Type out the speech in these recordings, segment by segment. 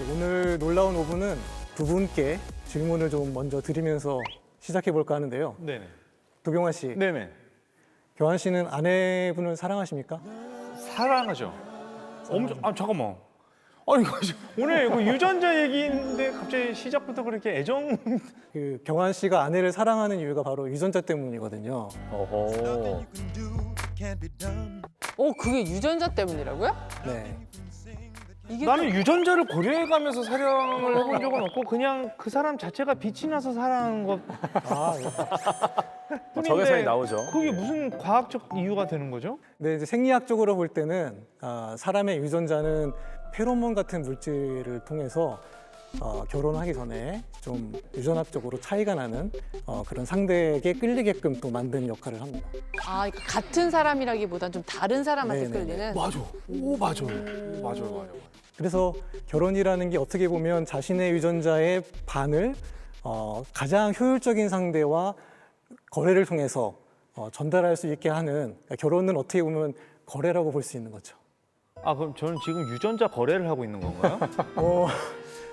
오늘 놀라운 오븐은 두 분께 질문을 좀 먼저 드리면서 시작해 볼까 하는데요. 네네. 도경환 씨, 네네. 경환 씨는 아내분을 사랑하십니까? 사랑하죠. 엄청. 아 잠깐만. 아니 이거 오늘 이거 유전자 얘기인데 갑자기 시작부터 그렇게 애정. 그 경환 씨가 아내를 사랑하는 이유가 바로 유전자 때문이거든요. 어허. 그게 유전자 때문이라고요? 네. 이게 나는 유전자를 고려해가면서 사랑을 해본 적은 없고 그냥 그 사람 자체가 빛이 나서 사랑한 것 아, 예. 적외선이 나오죠. 그게 무슨 과학적 이유가 되는 거죠? 네, 이제 생리학적으로 볼 때는 사람의 유전자는 페로몬 같은 물질을 통해서 결혼하기 전에 좀 유전학적으로 차이가 나는 그런 상대에게 끌리게끔 또 만드는 역할을 합니다. 그러니까 같은 사람이라기보단 좀 다른 사람한테 네네네. 끌리는. 맞아. 오 맞아요. 그래서 결혼이라는 게 어떻게 보면 자신의 유전자의 반을 가장 효율적인 상대와 거래를 통해서 전달할 수 있게 하는, 그러니까 결혼은 어떻게 보면 거래라고 볼 수 있는 거죠. 아 그럼 저는 지금 유전자 거래를 하고 있는 건가요?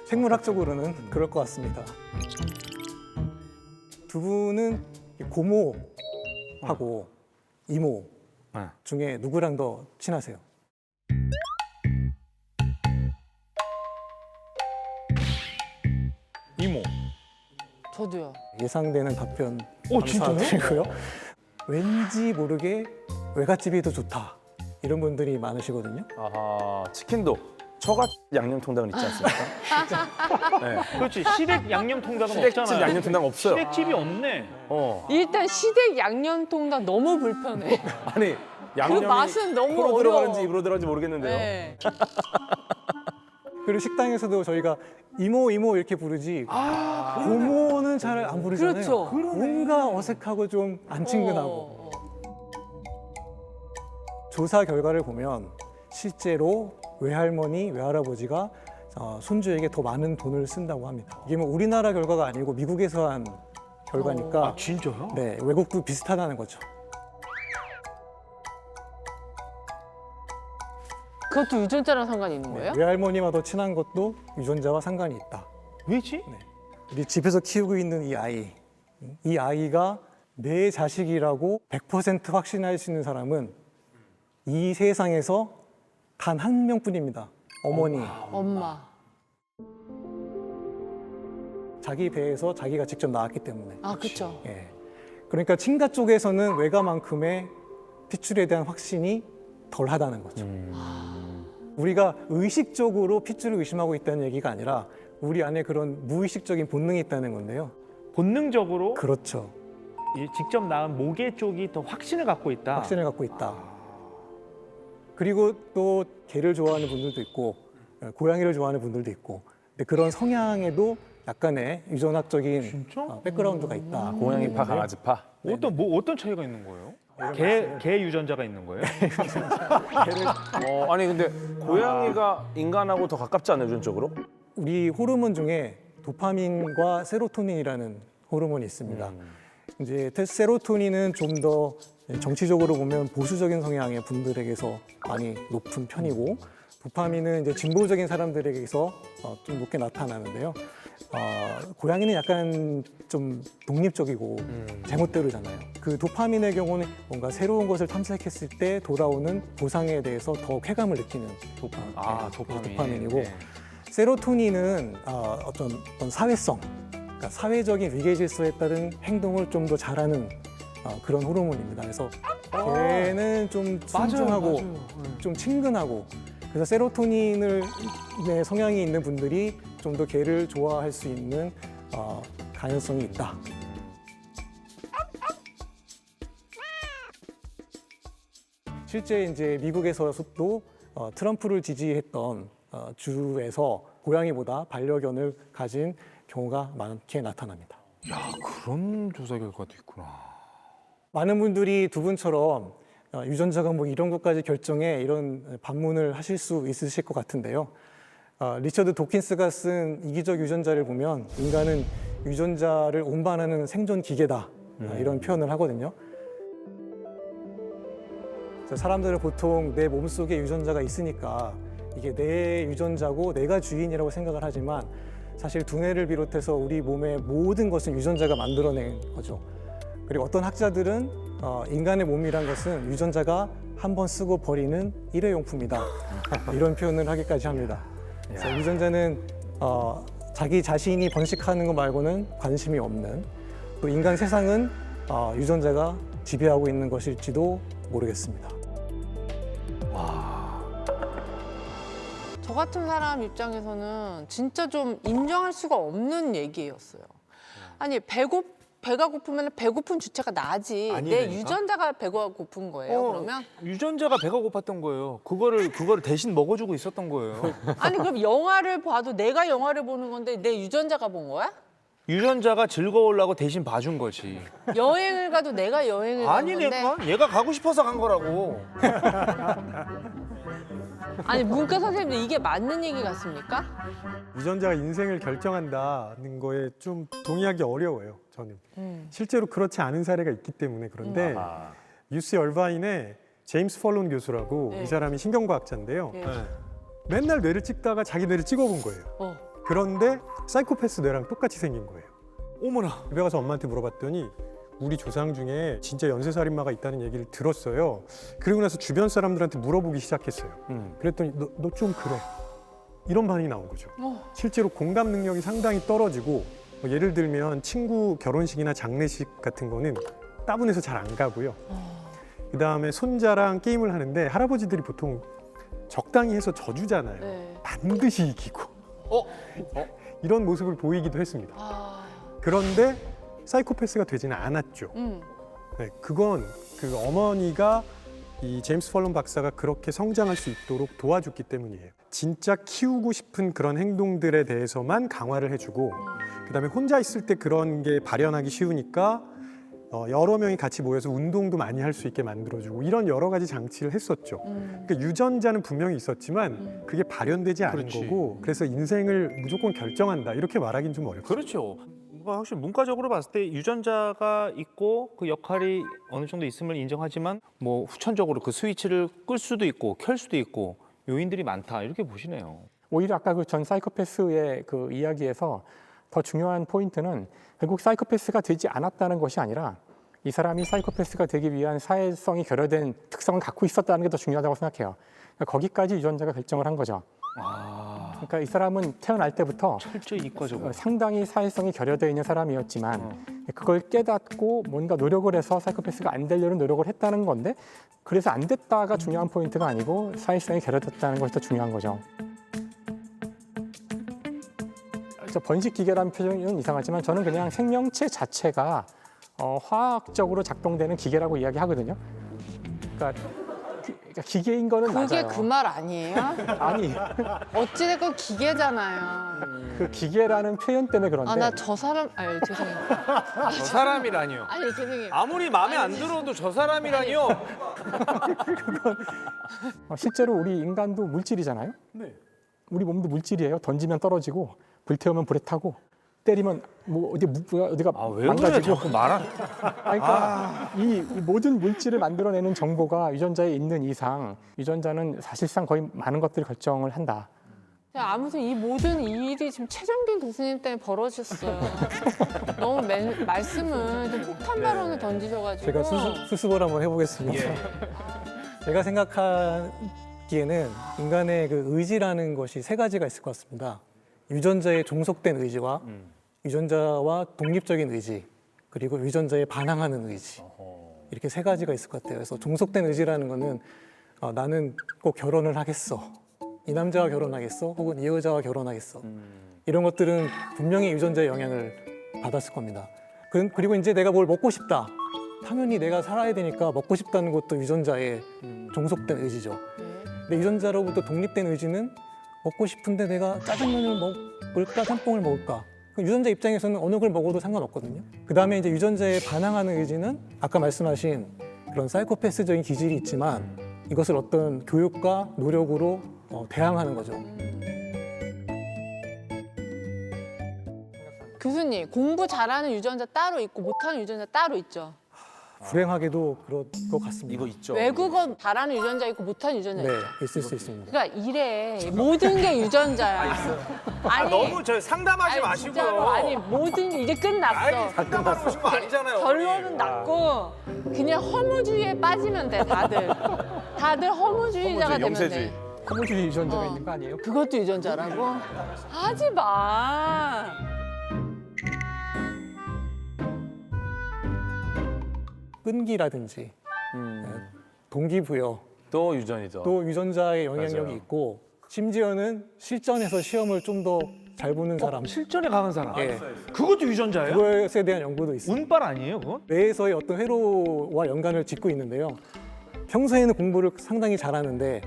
생물학적으로는 그럴 것 같습니다. 두 분은 고모하고 이모 네. 중에 누구랑 더 친하세요? 이모. 저도요. 예상되는 답변 진짜요? 감사드리고요. 왠지 모르게 외갓집이 더 좋다. 이런 분들이 많으시거든요. 아하. 치킨도 처갓 양념 통닭은 있지 않습니까? 네. 그렇지. 시댁 양념 통닭은 시댁집 없잖아요. 양념 통닭 없어요. 시댁집이 없네. 일단 시댁 양념통닭 너무 불편해. 아니 양념이 맛은 너무 코로 어려워. 들어가는지 입으로 들어가는지 모르겠는데요. 네. 그리고 식당에서도 저희가 이모 이렇게 부르지 고모는 잘 안 부르잖아요. 그렇죠. 뭔가 어색하고 좀 안 친근하고. 어. 조사 결과를 보면 실제로 외할머니, 외할아버지가 손주에게 더 많은 돈을 쓴다고 합니다. 이게 뭐 우리나라 결과가 아니고 미국에서 한 결과니까 아 진짜요? 네, 외국도 비슷하다는 거죠. 그것도 유전자랑 상관이 있는 거예요? 외할머니와 더 친한 것도 유전자와 상관이 있다. 왜지? 우리 집에서 키우고 있는 이 아이가 내 자식이라고 100% 확신할 수 있는 사람은 이 세상에서 단 한 명뿐입니다. 어머니. 엄마. 자기 배에서 자기가 직접 낳았기 때문에. 그렇죠. 예. 그러니까 친가 쪽에서는 외가만큼의 핏줄에 대한 확신이 덜하다는 거죠. 우리가 의식적으로 핏줄을 의심하고 있다는 얘기가 아니라 우리 안에 그런 무의식적인 본능이 있다는 건데요. 본능적으로 그렇죠. 직접 낳은 모계 쪽이 더 확신을 갖고 있다. 확신을 갖고 있다. 그리고 또 개를 좋아하는 분들도 있고 고양이를 좋아하는 분들도 있고 근데 그런 성향에도 약간의 유전학적인 진짜? 백그라운드가 있다. 고양이파, 강아지파. 어떤 차이가 있는 거예요? 개 유전자가 있는 거예요? 아니 근데 고양이가 인간하고 더 가깝지 않나요, 유전적으로? 우리 호르몬 중에 도파민과 세로토닌이라는 호르몬이 있습니다. 이제 세로토닌은 좀 더 정치적으로 보면 보수적인 성향의 분들에게서 많이 높은 편이고 도파민은 이제 진보적인 사람들에게서 좀 높게 나타나는데요. 고양이는 약간 좀 독립적이고 제멋대로잖아요. 그 도파민의 경우는 뭔가 새로운 것을 탐색했을 때 돌아오는 보상에 대해서 더 쾌감을 느끼는 도파민이고 네. 세로토닌은 어떤 사회성, 그러니까 사회적인 위계 질서에 따른 행동을 좀 더 잘하는 그런 호르몬입니다. 그래서 걔는 좀 순종하고 좀 친근하고 그래서 세로토닌의 성향이 있는 분들이 좀 더 개를 좋아할 수 있는 가능성이 있다. 실제 이제 미국에서도 트럼프를 지지했던 주에서 고양이보다 반려견을 가진 경우가 많게 나타납니다. 야 그런 조사 결과도 있구나. 많은 분들이 두 분처럼 유전자가 뭐 이런 것까지 결정해 이런 반문을 하실 수 있으실 것 같은데요. 리처드 도킨스가 쓴 이기적 유전자를 보면 인간은 유전자를 운반하는 생존 기계다 이런 표현을 하거든요. 그래서 사람들은 보통 내 몸속에 유전자가 있으니까 이게 내 유전자고 내가 주인이라고 생각을 하지만 사실 두뇌를 비롯해서 우리 몸의 모든 것은 유전자가 만들어낸 거죠. 그리고 어떤 학자들은 인간의 몸이란 것은 유전자가 한 번 쓰고 버리는 일회용품이다. 이런 표현을 하기까지 합니다. 그래서 유전자는 자기 자신이 번식하는 것 말고는 관심이 없는, 또 인간 세상은 유전자가 지배하고 있는 것일지도 모르겠습니다. 저 같은 사람 입장에서는 진짜 좀 인정할 수가 없는 얘기였어요. 아니 배가 고프면 배고픈 주체가 나지. 아니, 내 그러니까? 유전자가 배가 고픈 거예요. 그러면 유전자가 배가 고팠던 거예요. 그거를 대신 먹어주고 있었던 거예요. 아니 그럼 영화를 봐도 내가 영화를 보는 건데 내 유전자가 본 거야? 유전자가 즐거우려고 대신 봐준 거지. 여행을 가도 내가 여행을 간 아니 건데 얘가 가고 싶어서 간 거라고. 아니 문과 선생님들 이게 맞는 얘기 같습니까? 유전자가 인생을 결정한다는 거에 좀 동의하기 어려워요, 저는. 실제로 그렇지 않은 사례가 있기 때문에 그런데 UC 얼바인의 제임스 펄론 교수라고 네. 이 사람이 신경과학자인데요. 네. 맨날 뇌를 찍다가 자기 뇌를 찍어본 거예요. 그런데 사이코패스 뇌랑 똑같이 생긴 거예요. 어머나. 집에 가서 엄마한테 물어봤더니 우리 조상 중에 진짜 연쇄살인마가 있다는 얘기를 들었어요. 그리고 나서 주변 사람들한테 물어보기 시작했어요. 그랬더니 너 좀 그래. 이런 반응이 나온 거죠. 실제로 공감 능력이 상당히 떨어지고 뭐 예를 들면 친구 결혼식이나 장례식 같은 거는 따분해서 잘 안 가고요. 그다음에 손자랑 게임을 하는데 할아버지들이 보통 적당히 해서 져주잖아요. 네. 반드시 이기고 이런 모습을 보이기도 했습니다. 그런데 사이코패스가 되지는 않았죠. 네, 그건 그 어머니가 이 제임스 펄론 박사가 그렇게 성장할 수 있도록 도와줬기 때문이에요. 진짜 키우고 싶은 그런 행동들에 대해서만 강화를 해주고 그다음에 혼자 있을 때 그런 게 발현하기 쉬우니까 여러 명이 같이 모여서 운동도 많이 할 수 있게 만들어주고 이런 여러 가지 장치를 했었죠. 그러니까 유전자는 분명히 있었지만 그게 발현되지 않은 그렇지. 거고 그래서 인생을 무조건 결정한다 이렇게 말하기는 좀 어렵죠. 그렇죠. 확실히 문과적으로 봤을 때 유전자가 있고 그 역할이 어느 정도 있음을 인정하지만 뭐 후천적으로 그 스위치를 끌 수도 있고 켤 수도 있고 요인들이 많다 이렇게 보시네요. 오히려 아까 그 전 사이코패스의 그 이야기에서 더 중요한 포인트는 결국 사이코패스가 되지 않았다는 것이 아니라 이 사람이 사이코패스가 되기 위한 사회성이 결여된 특성을 갖고 있었다는 게 더 중요하다고 생각해요. 그러니까 거기까지 유전자가 결정을 한 거죠. 그러니까 이 사람은 태어날 때부터 철저히 이과적으로. 상당히 사회성이 결여되어 있는 사람이었지만 그걸 깨닫고 뭔가 노력을 해서 사이코패스가 안 되려는 노력을 했다는 건데 그래서 안 됐다가 중요한 포인트가 아니고 사회성이 결여됐다는 것이 더 중요한 거죠. 저 번식 기계라는 표현은 이상하지만 저는 그냥 생명체 자체가 화학적으로 작동되는 기계라고 이야기하거든요. 그러니까 기계인 거는 그게 맞아요. 그 말 아니에요? 아니 어찌됐건 기계잖아요. 그 기계라는 표현 때문에 그런데 아 나 저 사람 아니 죄송해요. 저 사람이라니요. 아니 죄송해요. 아무리 마음에 안 들어도 저 사람이라니요. 실제로 우리 인간도 물질이잖아요. 네. 우리 몸도 물질이에요. 던지면 떨어지고 불태우면 불에 타고 때리면 뭐 어디가 왜 그래 망가지고. 자꾸 말안. 그러니까 이 모든 물질을 만들어내는 정보가 유전자에 있는 이상 유전자는 사실상 거의 많은 것들을 결정을 한다. 아무튼 이 모든 일이 지금 최정빈 교수님 때문에 벌어졌어요. 너무 말씀을 좀 폭탄 발언을 던지셔가지고. 제가 수습을 한번 해보겠습니다. 제가 생각하기에는 인간의 그 의지라는 것이 세 가지가 있을 것 같습니다. 유전자의 종속된 의지와 유전자와 독립적인 의지, 그리고 유전자에 반항하는 의지. 이렇게 세 가지가 있을 것 같아요. 그래서 종속된 의지라는 거는 나는 꼭 결혼을 하겠어. 이 남자와 결혼하겠어. 혹은 이 여자와 결혼하겠어. 이런 것들은 분명히 유전자의 영향을 받았을 겁니다. 그리고 이제 내가 뭘 먹고 싶다. 당연히 내가 살아야 되니까 먹고 싶다는 것도 유전자의 종속된 의지죠. 근데 유전자로부터 독립된 의지는 먹고 싶은데 내가 짜장면을 먹을까 짬뽕을 먹을까. 유전자 입장에서는 어느 걸 먹어도 상관없거든요. 그 다음에 이제 유전자에 반항하는 의지는 아까 말씀하신 그런 사이코패스적인 기질이 있지만 이것을 어떤 교육과 노력으로 대항하는 거죠. 교수님 공부 잘하는 유전자 따로 있고 못하는 유전자 따로 있죠. 불행하게도 그럴 것 같습니다. 이거 있죠. 외국어 잘하는 유전자 있고 못하는 유전자 네, 있죠. 있을 수 있습니다. 그러니까 이래 모든 게 유전자야. 아니, 너무 저 상담하지 아니, 진짜로 아니 모든 게 이제 끝났어. 상담하는 거 아니잖아요. 결론은 났고 그냥 허무주의에 빠지면 돼 다들. 다들 허무주의자가 되면 염세주의. 돼. 허무주의 유전자가 어. 있는 거 아니에요? 그것도 유전자라고? 하지 마. 끈기라든지 동기부여 또 유전이죠. 또 유전자의 영향력이 맞아요. 있고 심지어는 실전에서 시험을 좀 더 잘 보는 사람 실전에 강한 사람. 예, 그것도 유전자예요? 그것에 대한 연구도 있습니다. 운빨 아니에요, 그건? 뇌에서의 어떤 회로와 연관을 짓고 있는데요. 평소에는 공부를 상당히 잘하는데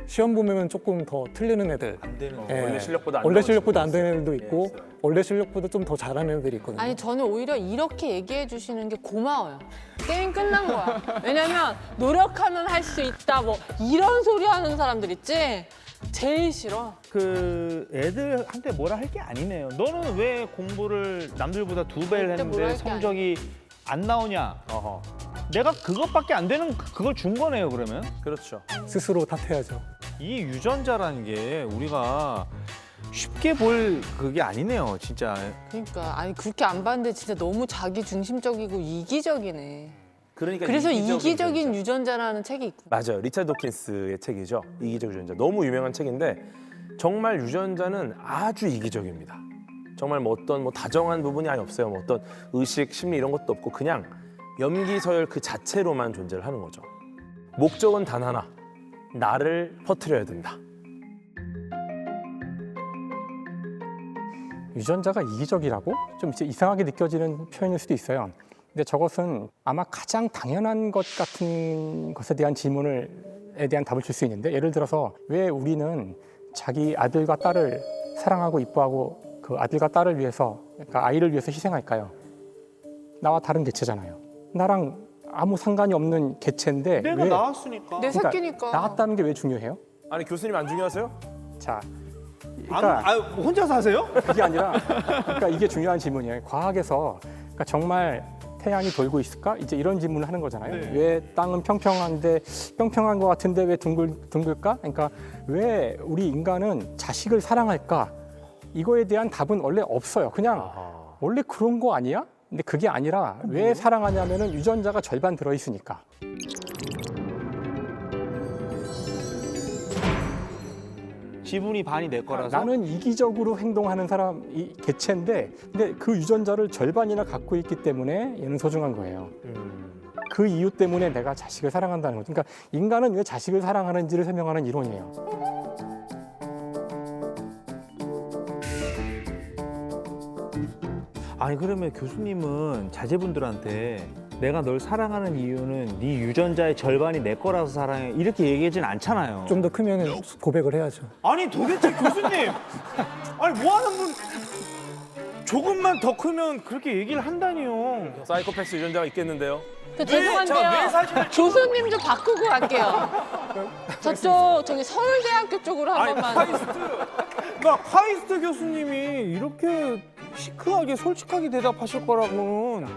시험 보면 조금 더 틀리는 애들, 안 되는. 예, 원래 실력보다 안 원래 나오는 실력보다 안 친구도 되는 애들도 있어요. 있고 예, 있어요. 원래 실력보다 좀 더 잘하는 애들이 있거든요. 아니 저는 오히려 이렇게 얘기해 주시는 게 고마워요. 게임 끝난 거야. 왜냐면 노력하면 할 수 있다 뭐 이런 소리 하는 사람들 있지? 제일 싫어. 그 애들한테 뭐라 할 게 아니네요. 너는 왜 공부를 남들보다 2배를 절대 뭐라 했는데 할게 성적이 안 나오냐? 어허. 내가 그것밖에 안 되는 그걸 준 거네요, 그러면? 그렇죠. 스스로 탓해야죠. 이 유전자라는 게 우리가 쉽게 볼 그게 아니네요, 진짜. 그러니까 아니 그렇게 안 봤는데 진짜 너무 자기 중심적이고 이기적이네. 그러니까 그래서 이기적인 유전자. 유전자라는 책이 있고. 맞아요. 리차드 도킨스의 책이죠. 이기적 유전자. 너무 유명한 책인데 정말 유전자는 아주 이기적입니다. 정말 뭐 어떤 뭐 다정한 부분이 아니 없어요. 뭐 어떤 의식, 심리 이런 것도 없고 그냥 염기서열 그 자체로만 존재를 하는 거죠. 목적은 단 하나. 나를 퍼뜨려야 된다. 유전자가 이기적이라고 좀 이제 이상하게 느껴지는 표현일 수도 있어요. 근데 저것은 아마 가장 당연한 것 같은 것에 대한 질문에 대한 답을 줄 수 있는데 예를 들어서 왜 우리는 자기 아들과 딸을 사랑하고 이뻐하고 그 아들과 딸을 위해서 그러니까 아이를 위해서 희생할까요? 나와 다른 개체잖아요. 나랑 아무 상관이 없는 개체인데 내가 왜 나왔으니까. 내 새끼니까. 나왔다는 게 왜 중요해요? 아니 교수님 안 중요하세요? 자, 안, 그러니까 혼자 사세요? 그게 아니라 그러니까 이게 중요한 질문이에요. 과학에서 그러니까 정말 태양이 돌고 있을까? 이제 이런 질문을 하는 거잖아요. 네. 왜 땅은 평평한데 평평한 것 같은데 왜 둥글까? 그러니까 왜 우리 인간은 자식을 사랑할까? 이거에 대한 답은 원래 없어요. 그냥 원래 그런 거 아니야? 근데 그게 아니라 왜 사랑하냐면은 유전자가 절반 들어 있으니까. 지분이 반이 내 거라서. 나는 이기적으로 행동하는 사람, 이 개체인데, 근데 그 유전자를 절반이나 갖고 있기 때문에 얘는 소중한 거예요. 그 이유 때문에 내가 자식을 사랑한다는 거죠. 그러니까 인간은 왜 자식을 사랑하는지를 설명하는 이론이에요. 아니 그러면 교수님은 자제분들한테 내가 널 사랑하는 이유는 네 유전자의 절반이 내 거라서 사랑해 이렇게 얘기하진 않잖아요. 좀 더 크면 고백을 해야죠. 아니 도대체 교수님, 아니 뭐 하는 분? 조금만 더 크면 그렇게 얘기를 한다니요. 사이코패스 유전자가 있겠는데요. 그 죄송한데요. 교수님 좀 바꾸고 갈게요. 저쪽 저기 서울대학교 쪽으로 한 번만. 나 카이스트 교수님이 이렇게 시크하게 솔직하게 대답하실 거라고는